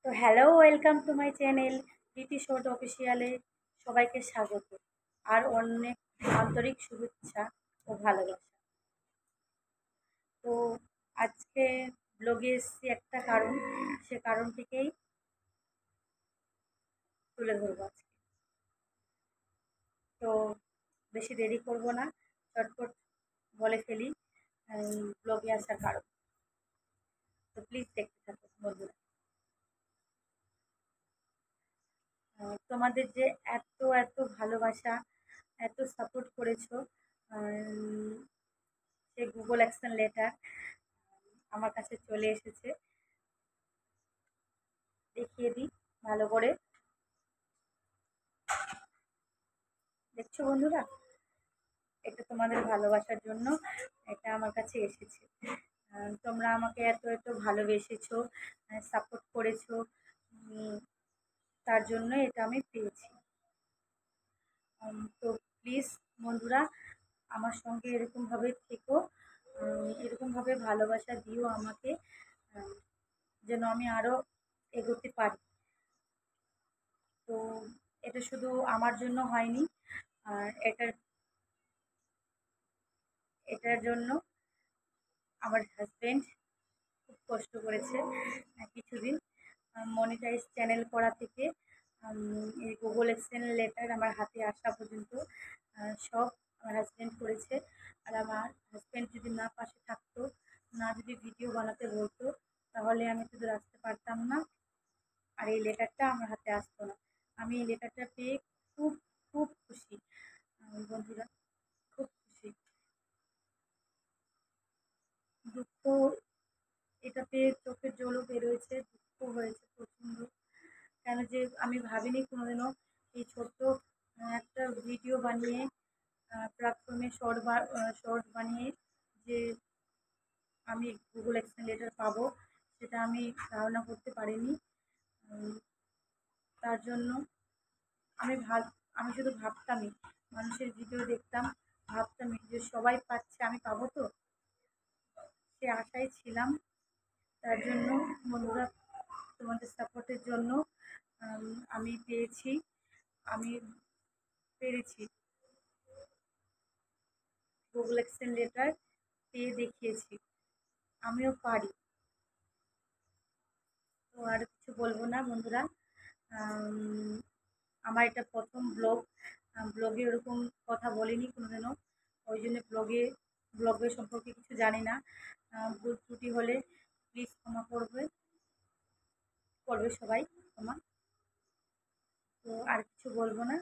তো hello, welcome to my channel DT short অফিসিয়ালে সবাইকে স্বাগত আর অনেক আন্তরিক শুভেচ্ছা ও ভালোবাসা। তো আজকে ব্লগে এসেছি একটা কারণ, সে কারণটিকেই তুলে ধরবো আজকে। তো বেশি দেরি করব না, চটপট বলে ফেলি ব্লগে আসার কারণ। তো প্লিজ দেখতে থাকো বন্ধুরা। তোমাদের যে এত এত ভালোবাসা, এত সাপোর্ট করেছো, সেই গুগল অ্যাকশন লেটার আমার কাছে চলে এসেছে। দেখিয়ে দিই ভালো করে। দেখছো বন্ধুরা, এটা তোমাদের ভালোবাসার জন্য এটা আমার কাছে এসেছে। তোমরা আমাকে এত এত ভালোবেসেছো, সাপোর্ট করেছো, তার জন্য এটা আমি পেয়েছি। তো প্লিজ বন্ধুরা, আমার সঙ্গে এরকমভাবে থেকো, এরকমভাবে ভালোবাসা দিও আমাকে, যেন আমি আরও এগোতে পারি। তো এটা শুধু আমার জন্য হয়নি, আর এটার জন্য আমার হাজব্যান্ড খুব কষ্ট করেছে কিছুদিন। মনিটাইজ চ্যানেল করা থেকে এই গুগল এক্সেল লেটার আমার হাতে আসা পর্যন্ত সব আমার হাজব্যান্ড করেছে। আর আমার হাজব্যান্ড যদি না পাশে থাকতো, না যদি ভিডিও বানাতে বলতো, তাহলে আমি শুধু আসতে পারতাম না, আর এই লেটারটা আমার হাতে আসতো না। আমি এই লেটারটা পেয়ে খুব খুব খুশি বন্ধুরা, খুব খুশি। দুঃখ, এটা পেয়ে চোখের জলও বেরোয়েছে, দুঃখ হয়েছে প্রচণ্ড। কেন যে আমি ভাবিনি কোনোদিনও এই ছোট্ট একটা ভিডিও বানিয়ে প্ল্যাটফর্মে শর্ট বানিয়ে যে আমি গুগল এক্সেলেটার পাবো, সেটা আমি ধারণা করতে পারিনি। উম, তার জন্য আমি আমি শুধু ভাবতামই, মানুষের ভিডিও দেখতাম, ভাবতামই যে সবাই পাচ্ছে, আমি পাবো তো, সে আশায় ছিলাম। তার জন্য বন্ধুরা, তোমাদের সাপোর্টের জন্য আমি পেয়েছি, আমি পেরেছি গুগল এক্সেল লেটার পেয়ে দেখিয়েছি, আমিও পারি। তো আর কিছু বলবো না বন্ধুরা। আম, আমার এটা প্রথম ব্লগ, ব্লগে ওরকম কথা বলিনি কোনোদিনও, ওই জন্য ব্লগের সম্পর্কে কিছু জানি না। ভুল ত্রুটি হলে প্লিজ ক্ষমা করবে সবাই ক্ষমা। তো আর কিছু বলবো না।